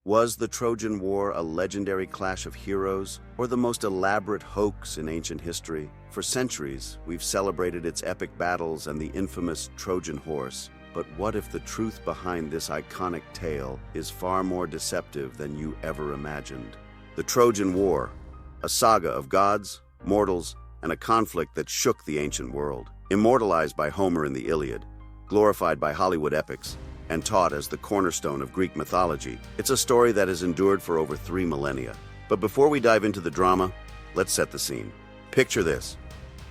Was the Trojan War a legendary clash of heroes, or the most elaborate hoax in ancient history? For centuries, we've celebrated its epic battles and the infamous Trojan horse. But what if the truth behind this iconic tale is far more deceptive than you ever imagined? The Trojan War, a saga of gods, mortals, and a conflict that shook the ancient world. Immortalized by Homer in the Iliad, glorified by Hollywood epics, and taught as the cornerstone of Greek mythology, it's a story that has endured for over 3 millennia. But before we dive into the drama, let's set the scene. Picture this: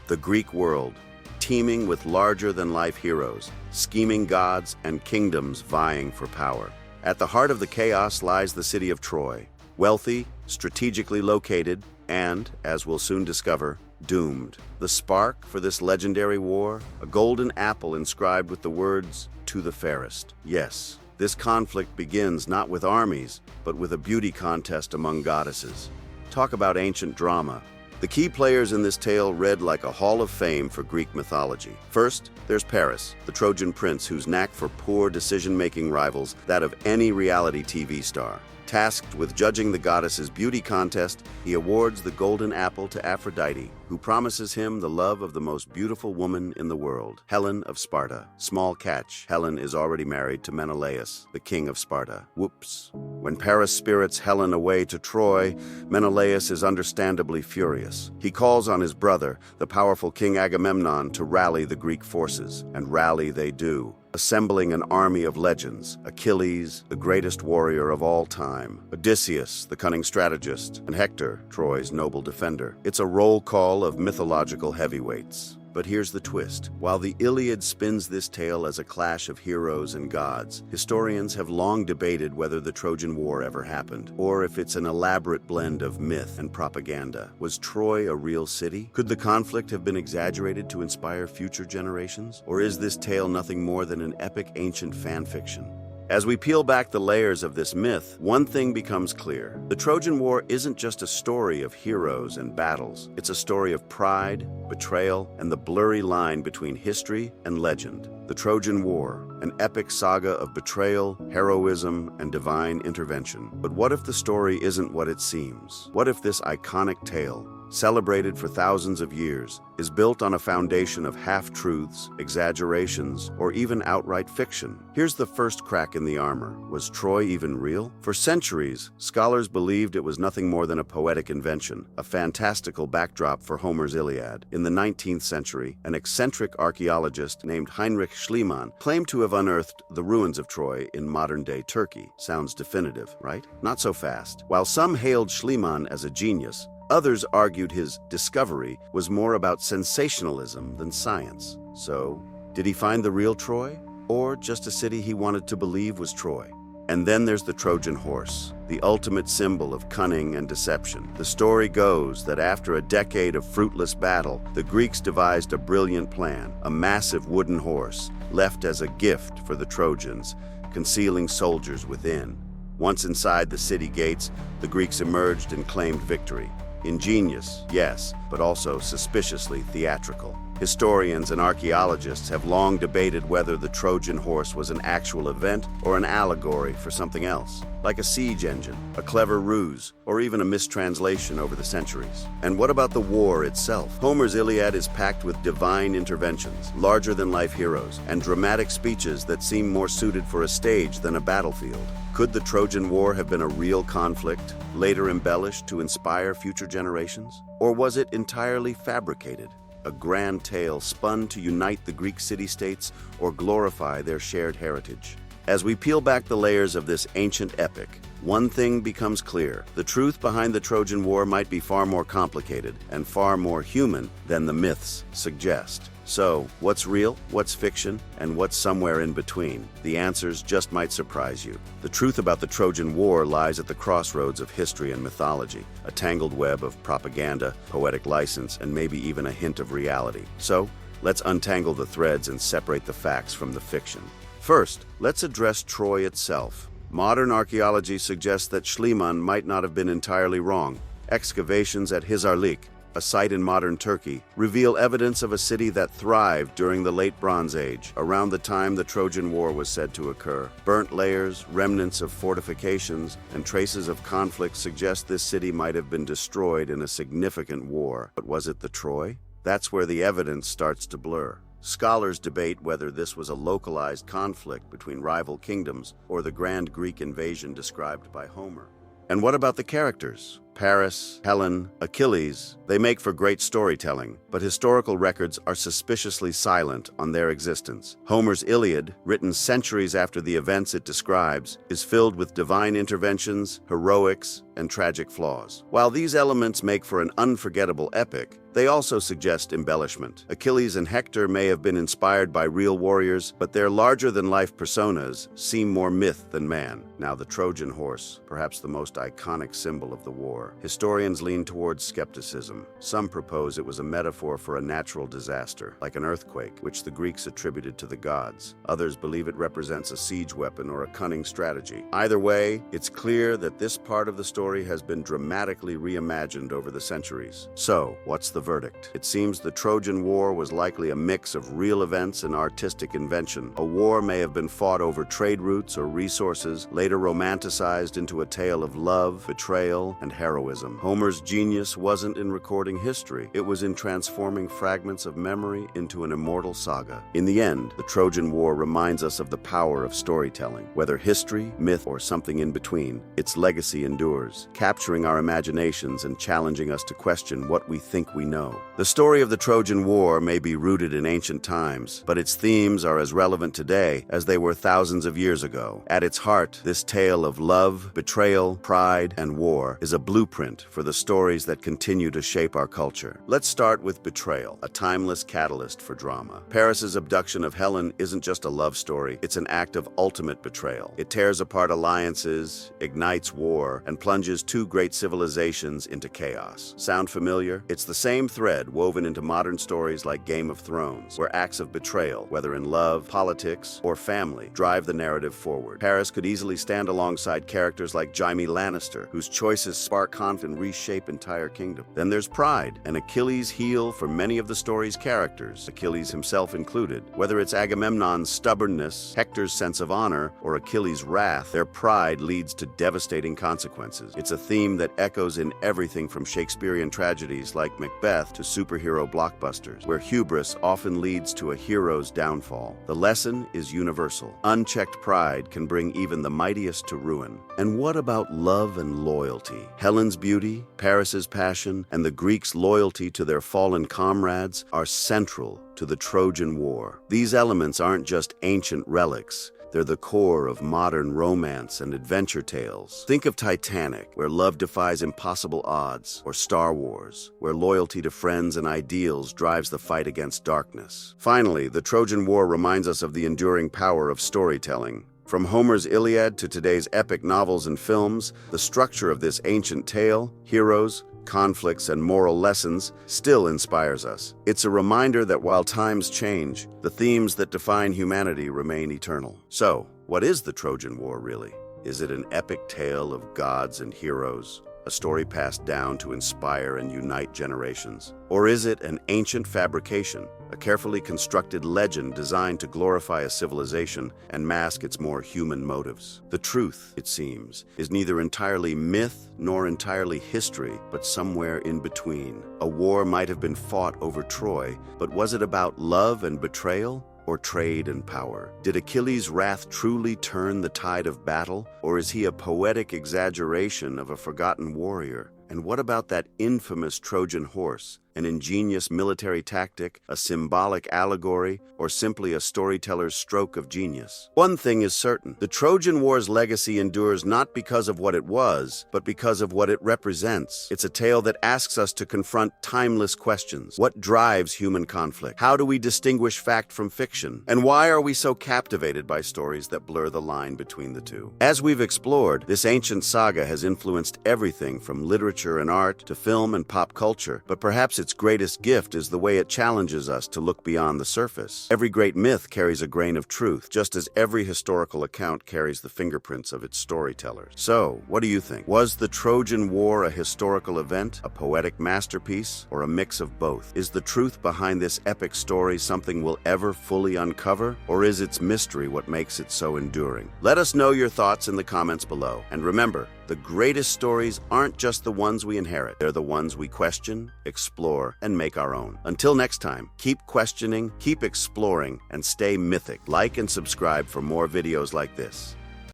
the Greek world, teeming with larger-than-life heroes, scheming gods, and kingdoms vying for power. At the heart of the chaos lies the city of Troy, wealthy, strategically located, and, as we'll soon discover, doomed. The spark for this legendary war? A golden apple inscribed with the words, "To the fairest." Yes, this conflict begins not with armies, but with a beauty contest among goddesses. Talk about ancient drama. The key players in this tale read like a hall of fame for Greek mythology. First, there's Paris, the Trojan prince whose knack for poor decision-making rivals that of any reality TV star. Tasked with judging the goddess's beauty contest, he awards the golden apple to Aphrodite, who promises him the love of the most beautiful woman in the world, Helen of Sparta. Small catch: Helen is already married to Menelaus, the king of Sparta. Whoops. When Paris spirits Helen away to Troy, Menelaus is understandably furious. He calls on his brother, the powerful King Agamemnon, to rally the Greek forces, and rally they do, assembling an army of legends: Achilles, the greatest warrior of all time, Odysseus, the cunning strategist, and Hector, Troy's noble defender. It's a roll call of mythological heavyweights. But here's the twist. While the Iliad spins this tale as a clash of heroes and gods, historians have long debated whether the Trojan War ever happened, or if it's an elaborate blend of myth and propaganda. Was Troy a real city? Could the conflict have been exaggerated to inspire future generations? Or is this tale nothing more than an epic ancient fan fiction? As we peel back the layers of this myth, one thing becomes clear. The Trojan War isn't just a story of heroes and battles. It's a story of pride, betrayal, and the blurry line between history and legend. The Trojan War, an epic saga of betrayal, heroism, and divine intervention. But what if the story isn't what it seems? What if this iconic tale, celebrated for thousands of years, is built on a foundation of half-truths, exaggerations, or even outright fiction? Here's the first crack in the armor. Was Troy even real? For centuries, scholars believed it was nothing more than a poetic invention, a fantastical backdrop for Homer's Iliad. In the 19th century, an eccentric archaeologist named Heinrich Schliemann claimed to have unearthed the ruins of Troy in modern-day Turkey. Sounds definitive, right? Not so fast. While some hailed Schliemann as a genius, others argued his discovery was more about sensationalism than science. So, did he find the real Troy? Or just a city he wanted to believe was Troy? And then there's the Trojan horse, the ultimate symbol of cunning and deception. The story goes that after a decade of fruitless battle, the Greeks devised a brilliant plan: a massive wooden horse, left as a gift for the Trojans, concealing soldiers within. Once inside the city gates, the Greeks emerged and claimed victory. Ingenious, yes, but also suspiciously theatrical. Historians and archaeologists have long debated whether the Trojan horse was an actual event or an allegory for something else, like a siege engine, a clever ruse, or even a mistranslation over the centuries. And what about the war itself? Homer's Iliad is packed with divine interventions, larger-than-life heroes, and dramatic speeches that seem more suited for a stage than a battlefield. Could the Trojan War have been a real conflict, later embellished to inspire future generations? Or was it entirely fabricated? A grand tale spun to unite the Greek city-states or glorify their shared heritage? As we peel back the layers of this ancient epic, one thing becomes clear. The truth behind the Trojan War might be far more complicated and far more human than the myths suggest. So, what's real, what's fiction, and what's somewhere in between? The answers just might surprise you. The truth about the Trojan War lies at the crossroads of history and mythology, a tangled web of propaganda, poetic license, and maybe even a hint of reality. So, let's untangle the threads and separate the facts from the fiction. First, let's address Troy itself. Modern archaeology suggests that Schliemann might not have been entirely wrong. Excavations at Hisarlik, a site in modern Turkey, reveal evidence of a city that thrived during the Late Bronze Age, around the time the Trojan War was said to occur. Burnt layers, remnants of fortifications, and traces of conflict suggest this city might have been destroyed in a significant war. But was it the Troy? That's where the evidence starts to blur. Scholars debate whether this was a localized conflict between rival kingdoms or the grand Greek invasion described by Homer. And what about the characters? Paris, Helen, Achilles, they make for great storytelling, but historical records are suspiciously silent on their existence. Homer's Iliad, written centuries after the events it describes, is filled with divine interventions, heroics, and tragic flaws. While these elements make for an unforgettable epic, they also suggest embellishment. Achilles and Hector may have been inspired by real warriors, but their larger-than-life personas seem more myth than man. Now, the Trojan horse, perhaps the most iconic symbol of the war. Historians lean towards skepticism. Some propose it was a metaphor for a natural disaster, like an earthquake, which the Greeks attributed to the gods. Others believe it represents a siege weapon or a cunning strategy. Either way, it's clear that this part of the story has been dramatically reimagined over the centuries. So, what's the verdict? It seems the Trojan War was likely a mix of real events and artistic invention. A war may have been fought over trade routes or resources, later romanticized into a tale of love, betrayal, and heroism. Homer's genius wasn't in recording history, it was in transforming fragments of memory into an immortal saga. In the end, the Trojan War reminds us of the power of storytelling. Whether history, myth, or something in between, its legacy endures, capturing our imaginations and challenging us to question what we think we know. The story of the Trojan War may be rooted in ancient times, but its themes are as relevant today as they were thousands of years ago. At its heart, this tale of love, betrayal, pride, and war is a blueprint for the stories that continue to shape our culture. Let's start with betrayal, a timeless catalyst for drama. Paris's abduction of Helen isn't just a love story, it's an act of ultimate betrayal. It tears apart alliances, ignites war, and plunges two great civilizations into chaos. Sound familiar? It's the same thread woven into modern stories like Game of Thrones, where acts of betrayal, whether in love, politics, or family, drive the narrative forward. Paris could easily stand alongside characters like Jaime Lannister, whose choices spark conflict and reshape entire kingdoms. Then there's pride, an Achilles heel for many of the story's characters, Achilles himself included. Whether it's Agamemnon's stubbornness, Hector's sense of honor, or Achilles' wrath, their pride leads to devastating consequences. It's a theme that echoes in everything from Shakespearean tragedies like Macbeth to superhero blockbusters, where hubris often leads to a hero's downfall. The lesson is universal. Unchecked pride can bring even the mightiest to ruin. And what about love and loyalty? Helen's beauty, Paris's passion, and the Greeks' loyalty to their fallen comrades are central to the Trojan War. These elements aren't just ancient relics. They're the core of modern romance and adventure tales. Think of Titanic, where love defies impossible odds, or Star Wars, where loyalty to friends and ideals drives the fight against darkness. Finally, the Trojan War reminds us of the enduring power of storytelling. From Homer's Iliad to today's epic novels and films, the structure of this ancient tale, heroes, conflicts, and moral lessons still inspires us. It's a reminder that while times change, the themes that define humanity remain eternal. So, what is the Trojan War really? Is it an epic tale of gods and heroes? A story passed down to inspire and unite generations? Or is it an ancient fabrication, a carefully constructed legend designed to glorify a civilization and mask its more human motives? The truth, it seems, is neither entirely myth nor entirely history, but somewhere in between. A war might have been fought over Troy, but was it about love and betrayal? Or trade and power? Did Achilles' wrath truly turn the tide of battle, or is he a poetic exaggeration of a forgotten warrior? And what about that infamous Trojan horse? An ingenious military tactic, a symbolic allegory, or simply a storyteller's stroke of genius? One thing is certain: the Trojan War's legacy endures not because of what it was, but because of what it represents. It's a tale that asks us to confront timeless questions. What drives human conflict? How do we distinguish fact from fiction? And why are we so captivated by stories that blur the line between the two? As we've explored, this ancient saga has influenced everything from literature literature and art to film and pop culture, but perhaps its greatest gift is the way it challenges us to look beyond the surface. Every great myth carries a grain of truth, just as every historical account carries the fingerprints of its storytellers. So, what do you think? Was the Trojan War a historical event, a poetic masterpiece, or a mix of both? Is the truth behind this epic story something we'll ever fully uncover, or is its mystery what makes it so enduring? Let us know your thoughts in the comments below. And remember, the greatest stories aren't just the ones we inherit. They're the ones we question, explore, and make our own. Until next time, keep questioning, keep exploring, and stay mythic. Like and subscribe for more videos like this.